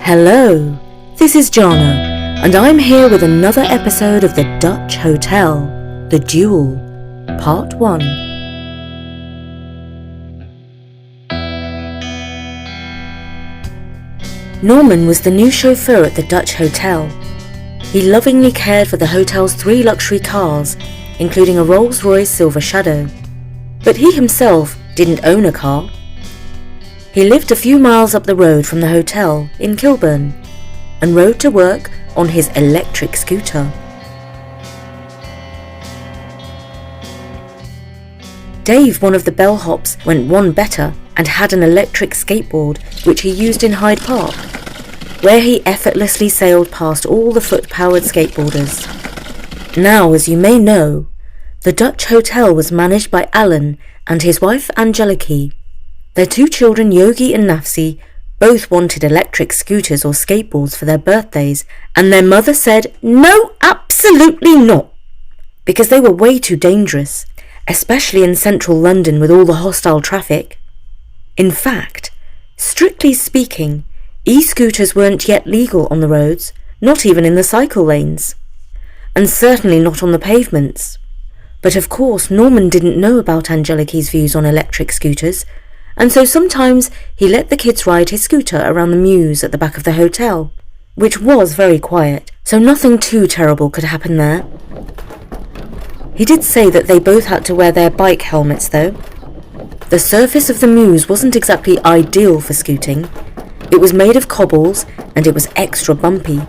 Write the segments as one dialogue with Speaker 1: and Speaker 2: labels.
Speaker 1: Hello, this is Jana, and I'm here with another episode of the Dutch Hotel, The Duel, Part 1. Norman was the new chauffeur at the Dutch Hotel. He lovingly cared for the hotel's 3 luxury cars, including a Rolls-Royce Silver Shadow. But he himself didn't own a car. He lived a few miles up the road from the hotel in Kilburn and rode to work on his electric scooter. Dave, one of the bellhops, went one better and had an electric skateboard which he used in Hyde Park, where he effortlessly sailed past all the foot-powered skateboarders. Now, as you may know, the Dutch Hotel was managed by Alan and his wife Angeliki. Their 2 children, Yogi and Nafsi, both wanted electric scooters or skateboards for their birthdays, and their mother said, "No, absolutely not," because they were way too dangerous, especially in central London with all the hostile traffic. In fact, strictly speaking, e-scooters weren't yet legal on the roads, not even in the cycle lanes, and certainly not on the pavements. But of course, Norman didn't know about Angeliki's views on electric scooters, and so sometimes he let the kids ride his scooter around the mews at the back of the hotel, which was very quiet, so nothing too terrible could happen there. He did say that they both had to wear their bike helmets though. The surface of the mews wasn't exactly ideal for scooting. It was made of cobbles and it was extra bumpy.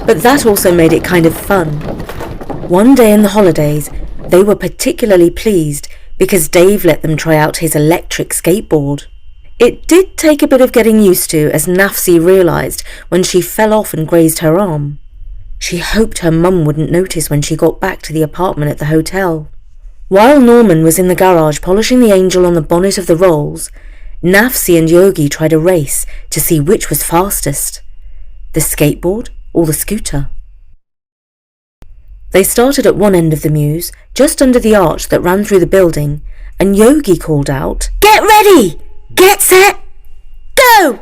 Speaker 1: But that also made it kind of fun. One day in the holidays, they were particularly pleased because Dave let them try out his electric skateboard. It did take a bit of getting used to, as Nafsi realised when she fell off and grazed her arm. She hoped her mum wouldn't notice when she got back to the apartment at the hotel. While Norman was in the garage polishing the angel on the bonnet of the Rolls, Nafsi and Yogi tried a race to see which was fastest, the skateboard or the scooter. They started at one end of the mews, just under the arch that ran through the building, and Yogi called out, "Get ready! Get set! Go!"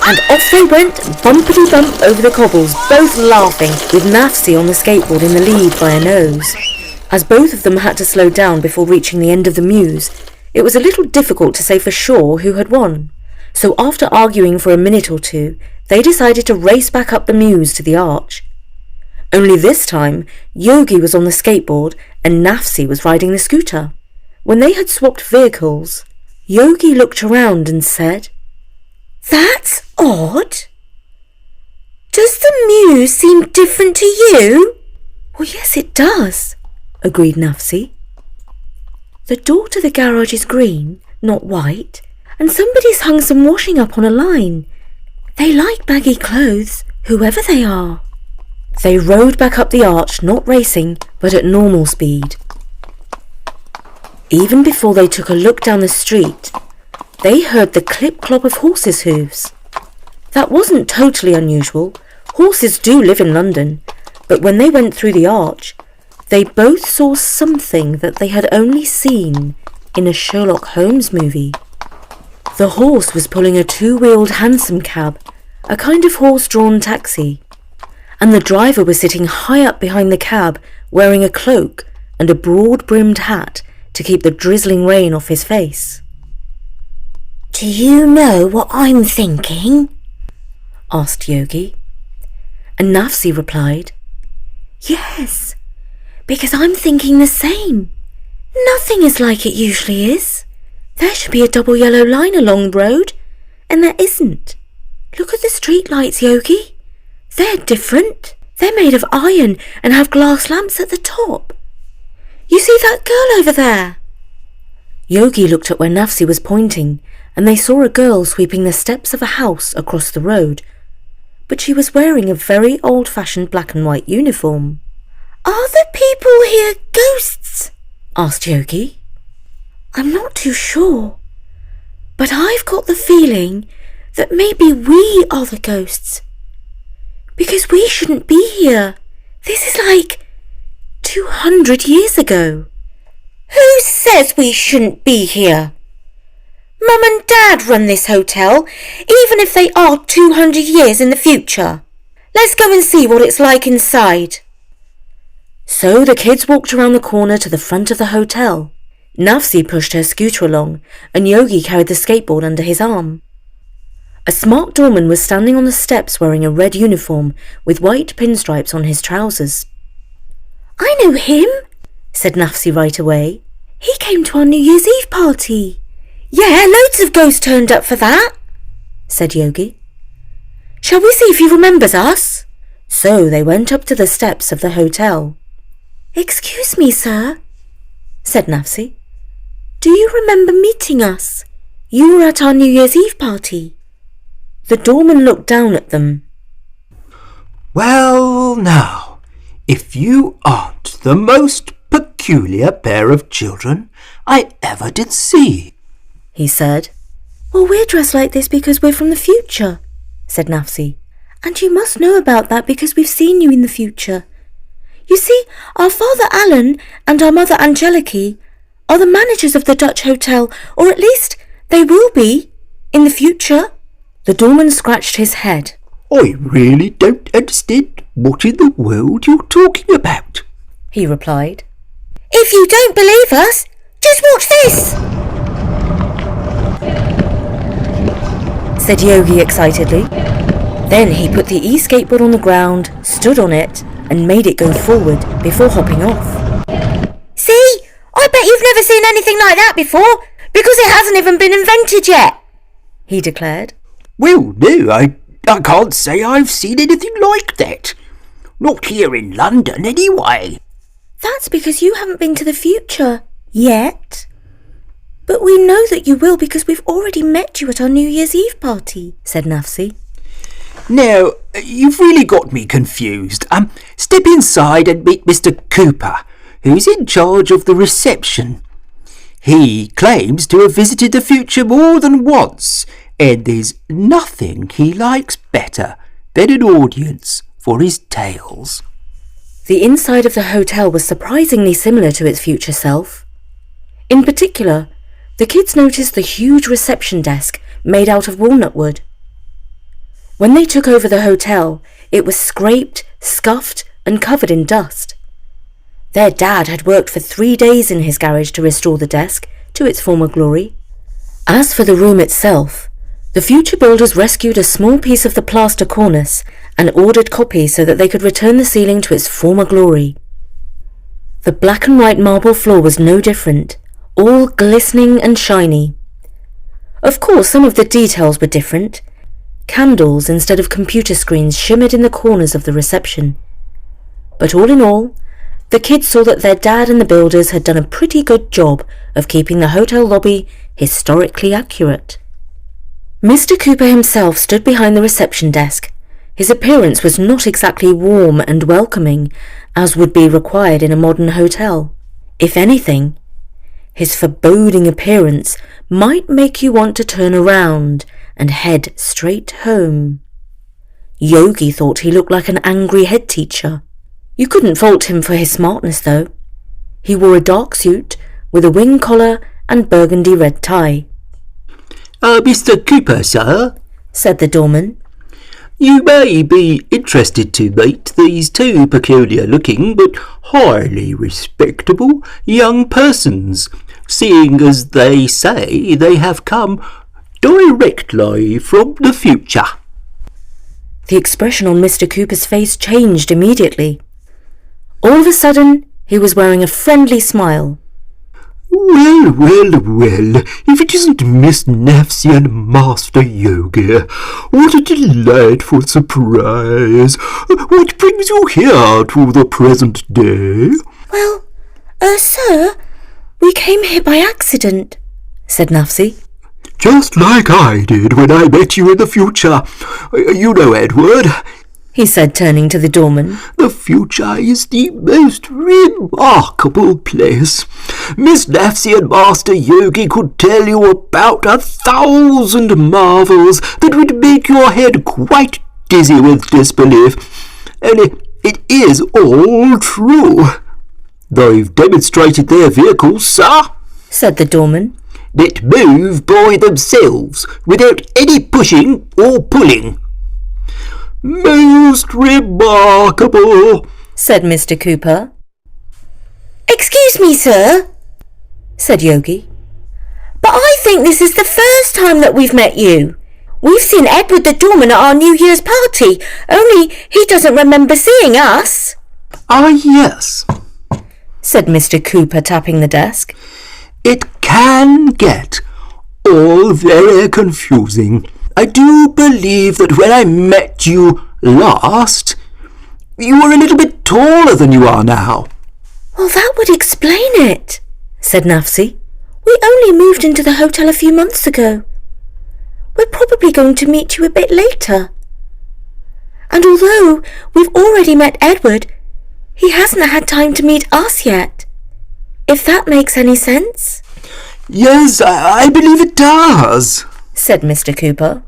Speaker 1: And off they went, bumpity-bump over the cobbles, both laughing, with Nafsi on the skateboard in the lead by a nose. As both of them had to slow down before reaching the end of the mews, it was a little difficult to say for sure who had won. So after arguing for a minute or two, they decided to race back up the mews to the arch. Only this time, Yogi was on the skateboard and Nafsi was riding the scooter. When they had swapped vehicles, Yogi looked around and said, "That's odd. Does the mew seem different to you?" "Well, yes, it does," agreed Nafsi. "The door to the garage is green, not white, and somebody's hung some washing up on a line. They like baggy clothes, whoever they are." They rode back up the arch, not racing, but at normal speed. Even before they took a look down the street, they heard the clip-clop of horses' hooves. That wasn't totally unusual. Horses do live in London, but when they went through the arch, they both saw something that they had only seen in a Sherlock Holmes movie. The horse was pulling a 2-wheeled hansom cab, a kind of horse-drawn taxi, and the driver was sitting high up behind the cab wearing a cloak and a broad-brimmed hat to keep the drizzling rain off his face. "Do you know what I'm thinking?" asked Yogi. And Nafsi replied, "Yes, because I'm thinking the same. Nothing is like it usually is. There should be a double yellow line along the road, and there isn't. Look at the street lights, Yogi. They're different. They're made of iron and have glass lamps at the top. You see that girl over there?" Yogi looked at where Nafsi was pointing, and they saw a girl sweeping the steps of a house across the road, but she was wearing a very old-fashioned black and white uniform. "Are the people here ghosts?" asked Yogi. "I'm not too sure, but I've got the feeling that maybe we are the ghosts. Because we shouldn't be here. This is like 200 years ago." "Who says we shouldn't be here?" Mum and Dad run this hotel, even if they are 200 years in the future. Let's go and see what it's like inside. So the kids walked around the corner to the front of the hotel. Nafsi pushed her scooter along, and Yogi carried the skateboard under his arm. A smart doorman was standing on the steps wearing a red uniform with white pinstripes on his trousers. I know him, said Nafsi right away. He came to our New Year's Eve party. Yeah, loads of ghosts turned up for that, said Yogi. Shall we see if he remembers us? So they went up to the steps of the hotel. Excuse me, sir, said Nafsi. Do you remember meeting us? You were at our New Year's Eve party. The doorman looked down at them.
Speaker 2: Well, now, if you aren't the most peculiar pair of children I ever did see,
Speaker 1: he said. Well, we're dressed like this because we're from the future, said Nafsi. And you must know about that because we've seen you in the future. You see, our father Alan and our mother Angeliki are the managers of the Dutch hotel, or at least they will be, in the future. The doorman scratched his head.
Speaker 2: I really don't understand what in the world you're talking about,
Speaker 1: he replied. If you don't believe us, just watch this, said Yogi excitedly. Then he put the e-skateboard on the ground, stood on it, and made it go forward before hopping off. See? I bet you've never seen anything like that before, because it hasn't even been invented yet, he declared.
Speaker 2: Well, no, I can't say I've seen anything like that. Not here in London, anyway.
Speaker 1: That's because you haven't been to the future yet. But we know that you will because we've already met you at our New Year's Eve party, said Nafsi.
Speaker 2: Now, you've really got me confused. Step inside and meet Mr. Cooper, who's in charge of the reception. He claims to have visited the future more than once, and there's nothing he likes better than an audience for his tales.
Speaker 1: The inside of the hotel was surprisingly similar to its future self. In particular, the kids noticed the huge reception desk made out of walnut wood. When they took over the hotel, it was scraped, scuffed, and covered in dust. Their dad had worked for 3 days in his garage to restore the desk to its former glory. As for the room itself, the future builders rescued a small piece of the plaster cornice and ordered copies so that they could return the ceiling to its former glory. The black and white marble floor was no different, all glistening and shiny. Of course, some of the details were different. Candles instead of computer screens shimmered in the corners of the reception. But all in all, the kids saw that their dad and the builders had done a pretty good job of keeping the hotel lobby historically accurate. Mr. Cooper himself stood behind the reception desk. His appearance was not exactly warm and welcoming, as would be required in a modern hotel. If anything, his foreboding appearance might make you want to turn around and head straight home. Yogi thought he looked like an angry head teacher. You couldn't fault him for his smartness, though. He wore a dark suit with a wing collar and burgundy red tie.
Speaker 2: Mr. Cooper, sir,
Speaker 1: said the doorman.
Speaker 2: You may be interested to meet these two peculiar-looking but highly respectable young persons, seeing as they say they have come directly from the future.
Speaker 1: The expression on Mr. Cooper's face changed immediately. All of a sudden, he was wearing a friendly smile.
Speaker 2: Well, if it isn't Miss Nafsi and Master Yogi, what a delightful surprise. What brings you here to the present day?
Speaker 1: Well, sir, we came here by accident, said Nafsi.
Speaker 2: Just like I did when I met you in the future. You know, Edward,
Speaker 1: he said, turning to the doorman.
Speaker 2: The future is the most remarkable place. Miss Nafsi and Master Yogi could tell you about 1,000 marvels that would make your head quite dizzy with disbelief. And it is all true. They've demonstrated their vehicles, sir,
Speaker 1: said the doorman.
Speaker 2: that move by themselves without any pushing or pulling. Most remarkable,
Speaker 1: said Mr. Cooper. Excuse me, sir, said Yogi, but I think this is the first time that we've met you. We've seen Edward the doorman at our New Year's party, only he doesn't remember seeing us.
Speaker 2: Ah, yes,
Speaker 1: said Mr. Cooper, tapping the desk.
Speaker 2: It can get all very confusing. I do believe that when I met you last, you were a little bit taller than you are now.
Speaker 1: Well, that would explain it, said Nafsi. We only moved into the hotel a few months ago. We're probably going to meet you a bit later. And although we've already met Edward, he hasn't had time to meet us yet. If that makes any sense?
Speaker 2: Yes, I believe it does,
Speaker 1: said Mr. Cooper.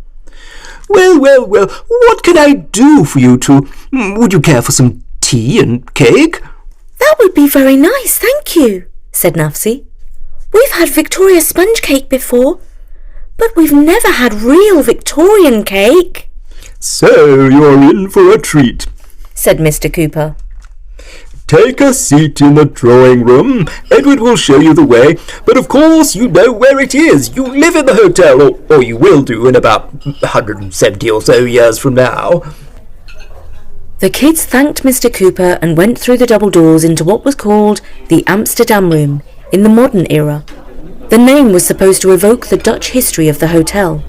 Speaker 2: Well, what can I do for you two? Would you care for some tea and cake?
Speaker 1: That would be very nice, thank you, said Nafsi. We've had Victoria sponge cake before, but we've never had real Victorian cake.
Speaker 2: So you're in for a treat,
Speaker 1: said Mr. Cooper.
Speaker 2: Take a seat in the drawing room. Edward will show you the way, but of course you know where it is. You live in the hotel, or you will do in about 170 or so years from now.
Speaker 1: The kids thanked Mr. Cooper and went through the double doors into what was called the Amsterdam Room in the modern era. The name was supposed to evoke the Dutch history of the hotel.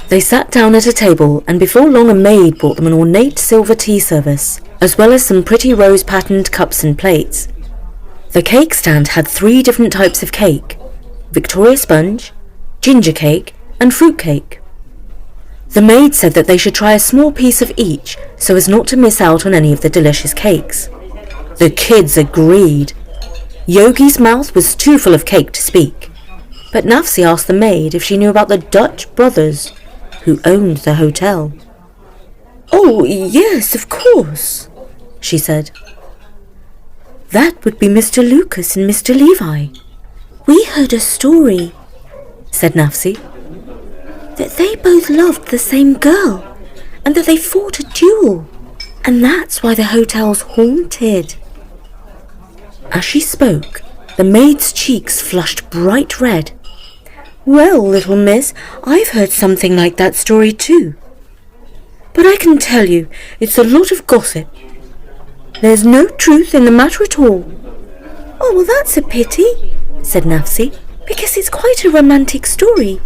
Speaker 1: They sat down at a table, and before long a maid brought them an ornate silver tea service, as well as some pretty rose-patterned cups and plates. The cake stand had 3 different types of cake: Victoria sponge, ginger cake, and fruit cake. The maid said that they should try a small piece of each so as not to miss out on any of the delicious cakes. The kids agreed. Yogi's mouth was too full of cake to speak, but Nafsi asked the maid if she knew about the Dutch brothers who owned the hotel. Oh, yes, of course, she said. That would be Mr. Lucas and Mr. Levi. We heard a story, said Nafsi, that they both loved the same girl and that they fought a duel, and that's why the hotel's haunted. As she spoke, the maid's cheeks flushed bright red. Well, little miss, I've heard something like that story too. But I can tell you, it's a lot of gossip. There's no truth in the matter at all. Oh, well, that's a pity, said Nafsi, because it's quite a romantic story.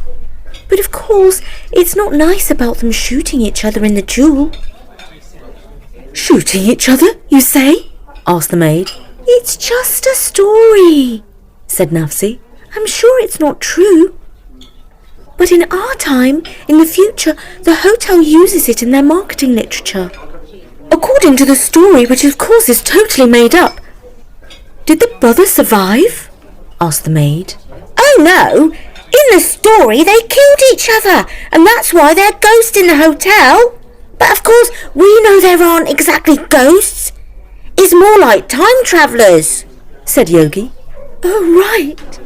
Speaker 1: But of course, it's not nice about them shooting each other in the duel. Shooting each other, you say? Asked the maid. It's just a story, said Nafsi. I'm sure it's not true. But in our time, in the future, the hotel uses it in their marketing literature. According to the story, which of course is totally made up, did the brothers survive? Asked the maid. Oh no! In the story they killed each other, and that's why they're ghosts in the hotel. But of course, we know there aren't exactly ghosts. It's more like time travellers, said Yogi. Oh, right,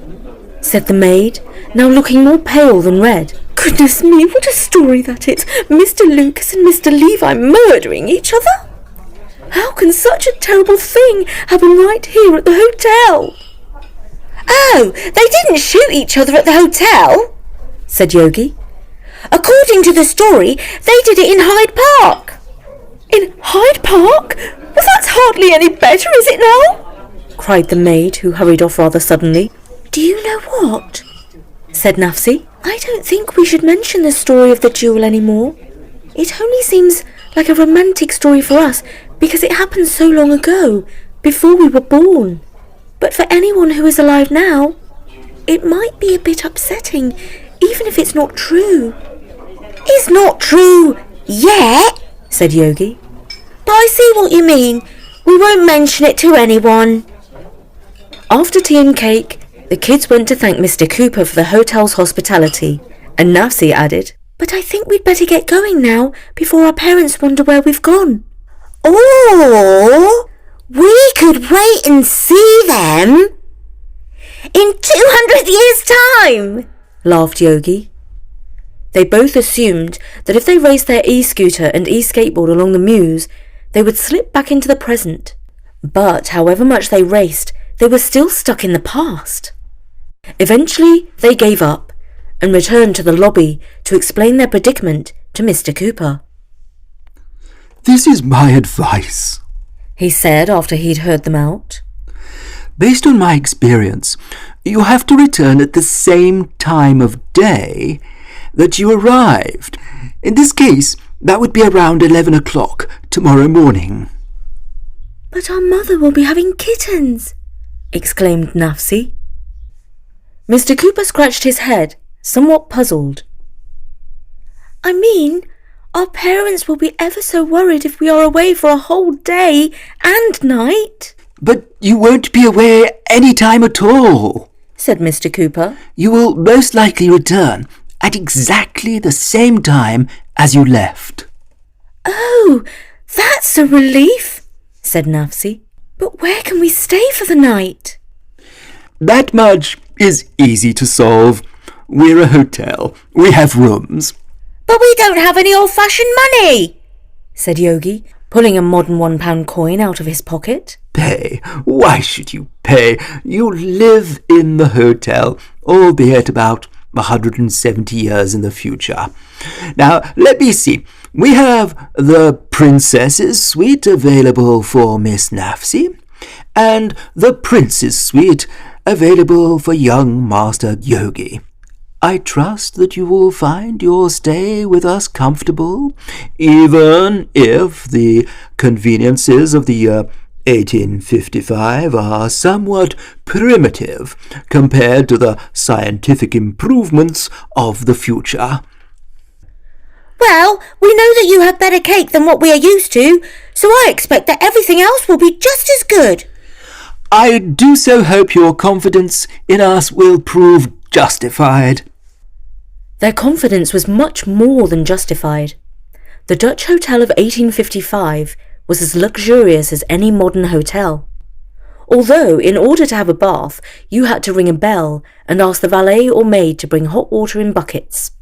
Speaker 1: said the maid, now looking more pale than red. Goodness me, what a story that is! Mr. Lucas and Mr. Levi murdering each other? How can such a terrible thing happen right here at the hotel? Oh, they didn't shoot each other at the hotel, said Yogi. According to the story, they did it in Hyde Park. In Hyde Park? Well, that's hardly any better, is it now? Cried the maid, who hurried off rather suddenly. Do you know what? Said Nafsi. I don't think we should mention the story of the duel anymore. It only seems like a romantic story for us because it happened so long ago, before we were born. But for anyone who is alive now, it might be a bit upsetting, even if it's not true. It's not true yet, said Yogi. But I see what you mean. We won't mention it to anyone. After tea and cake, the kids went to thank Mr. Cooper for the hotel's hospitality, and Nafsi added, But I think we'd better get going now, before our parents wonder where we've gone. Or we could wait and see them. In 200 years' time, laughed Yogi. They both assumed that if they raced their e-scooter and e-skateboard along the Mews, they would slip back into the present. But however much they raced, they were still stuck in the past. Eventually, they gave up and returned to the lobby to explain their predicament to Mr. Cooper.
Speaker 2: This is my advice,
Speaker 1: he said after he'd heard them out.
Speaker 2: Based on my experience, you have to return at the same time of day that you arrived. In this case, that would be around 11 o'clock tomorrow morning.
Speaker 1: But our mother will be having kittens, exclaimed Nafsi. Mr. Cooper scratched his head, somewhat puzzled. I mean, our parents will be ever so worried if we are away for a whole day and night.
Speaker 2: But you won't be away any time at all,
Speaker 1: said Mr. Cooper.
Speaker 2: You will most likely return at exactly the same time as you left.
Speaker 1: Oh, that's a relief, said Nafsi. But where can we stay for the night?
Speaker 2: That much is easy to solve. We're a hotel. We have rooms.
Speaker 1: But we don't have any old-fashioned money, said Yogi, pulling a modern £1 coin out of his pocket.
Speaker 2: Pay? Why should you pay? You live in the hotel, albeit about 170 years in the future. Now, let me see. We have the Princess's Suite available for Miss Nafsi, and the Prince's Suite available for young Master Yogi. I trust that you will find your stay with us comfortable, even if the conveniences of the year 1855 are somewhat primitive compared to the scientific improvements of the future.
Speaker 1: Well, we know that you have better cake than what we are used to, so I expect that everything else will be just as good.
Speaker 2: I do so hope your confidence in us will prove justified.
Speaker 1: Their confidence was much more than justified. The Dutch hotel of 1855 was as luxurious as any modern hotel. Although, in order to have a bath, you had to ring a bell and ask the valet or maid to bring hot water in buckets.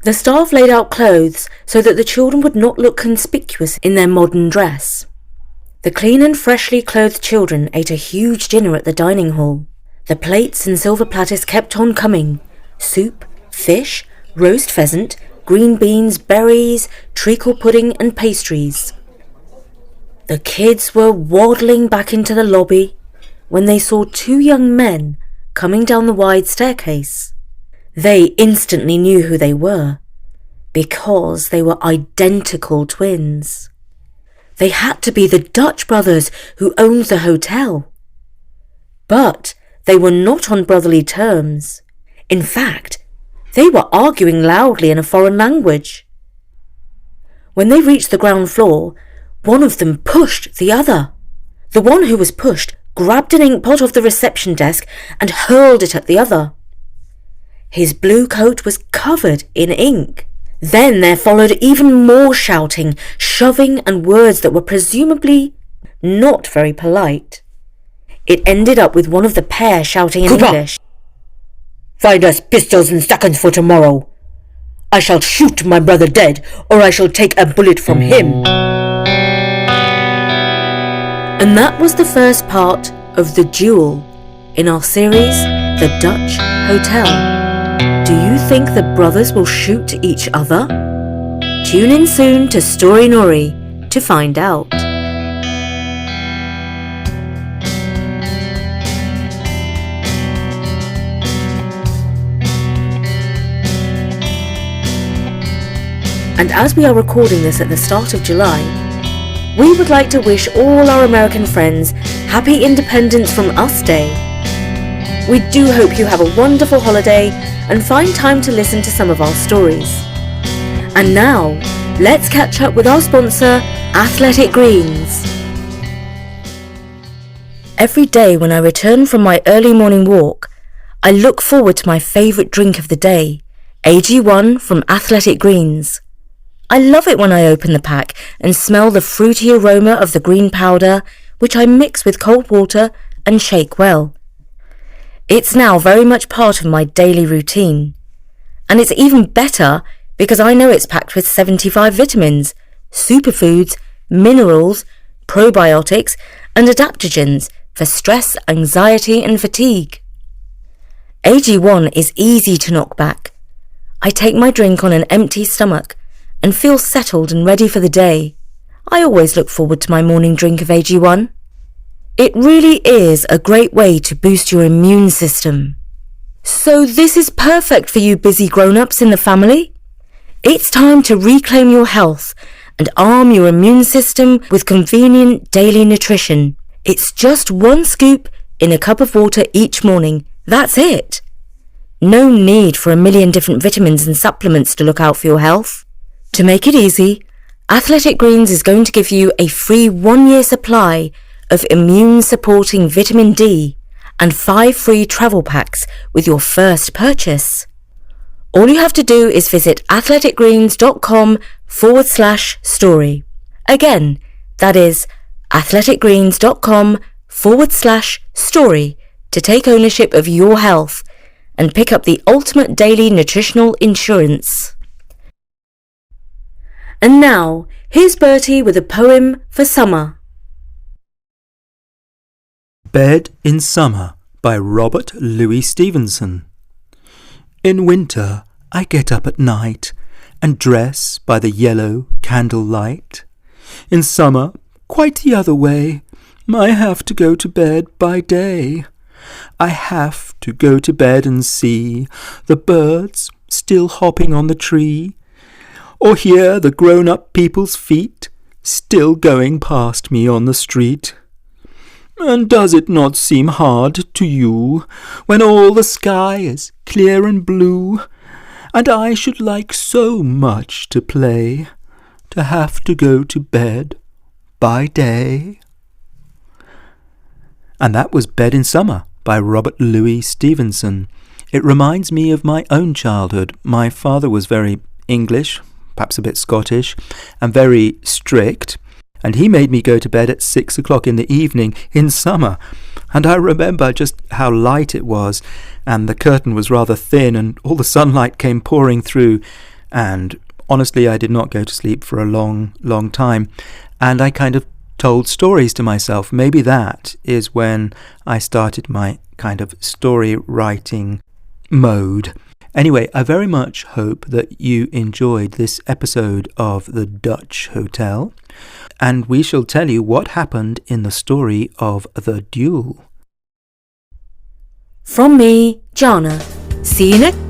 Speaker 1: The staff laid out clothes so that the children would not look conspicuous in their modern dress. The clean and freshly clothed children ate a huge dinner at the dining hall. The plates and silver platters kept on coming. Soup, fish, roast pheasant, green beans, berries, treacle pudding and pastries. The kids were waddling back into the lobby when they saw two young men coming down the wide staircase. They instantly knew who they were, because they were identical twins. They had to be the Dutch brothers who owned the hotel. But they were not on brotherly terms. In fact, they were arguing loudly in a foreign language. When they reached the ground floor, one of them pushed the other. The one who was pushed grabbed an ink pot off the reception desk and hurled it at the other. His blue coat was covered in ink. Then there followed even more shouting, shoving, and words that were presumably not very polite. It ended up with one of the pair shouting in
Speaker 3: Cooper!
Speaker 1: English,
Speaker 3: Find us pistols and seconds for tomorrow. I shall shoot my brother dead, or I shall take a bullet from him.
Speaker 1: And that was the first part of the Duel in our series, The Dutch Hotel. Do you think the brothers will shoot each other? Tune in soon to Story Nori to find out. And as we are recording this at the start of July, we would like to wish all our American friends Happy Independence from Us Day. We do hope you have a wonderful holiday and find time to listen to some of our stories. And now, let's catch up with our sponsor, Athletic Greens. Every day when I return from my early morning walk, I look forward to my favourite drink of the day, AG1 from Athletic Greens. I love it when I open the pack and smell the fruity aroma of the green powder, which I mix with cold water and shake well. It's now very much part of my daily routine. And it's even better because I know it's packed with 75 vitamins, superfoods, minerals, probiotics, and adaptogens for stress, anxiety, and fatigue. AG1 is easy to knock back. I take my drink on an empty stomach and feel settled and ready for the day. I always look forward to my morning drink of AG1. It really is a great way to boost your immune system. So this is perfect for you busy grown-ups in the family. It's time to reclaim your health and arm your immune system with convenient daily nutrition. It's just 1 scoop in a cup of water each morning. That's it. No need for a million different vitamins and supplements to look out for your health. To make it easy, Athletic Greens is going to give you a free 1-year supply of immune-supporting vitamin D and 5 free travel packs with your first purchase. All you have to do is visit athleticgreens.com/story. Again, that is athleticgreens.com/story to take ownership of your health and pick up the ultimate daily nutritional insurance. And now, here's Bertie with a poem for summer.
Speaker 4: Bed in Summer by Robert Louis Stevenson. In winter I get up at night and dress by the yellow candle light. In summer, quite the other way, I have to go to bed by day. I have to go to bed and see the birds still hopping on the tree, or hear the grown-up people's feet still going past me on the street. And does it not seem hard to you when all the sky is clear and blue, and I should like so much to play, to have to go to bed by day? And that was Bed in Summer by Robert Louis Stevenson. It reminds me of my own childhood. My father was very English, perhaps a bit Scottish, and very strict, and he made me go to bed at 6 o'clock in the evening in summer. And I remember just how light it was, and the curtain was rather thin, and all the sunlight came pouring through, and honestly I did not go to sleep for a long, long time, and I kind of told stories to myself. Maybe that is when I started my kind of story writing mode. Anyway, I very much hope that you enjoyed this episode of The Dutch Hotel, and we shall tell you what happened in the story of The Duel.
Speaker 1: From me, Jana. See you next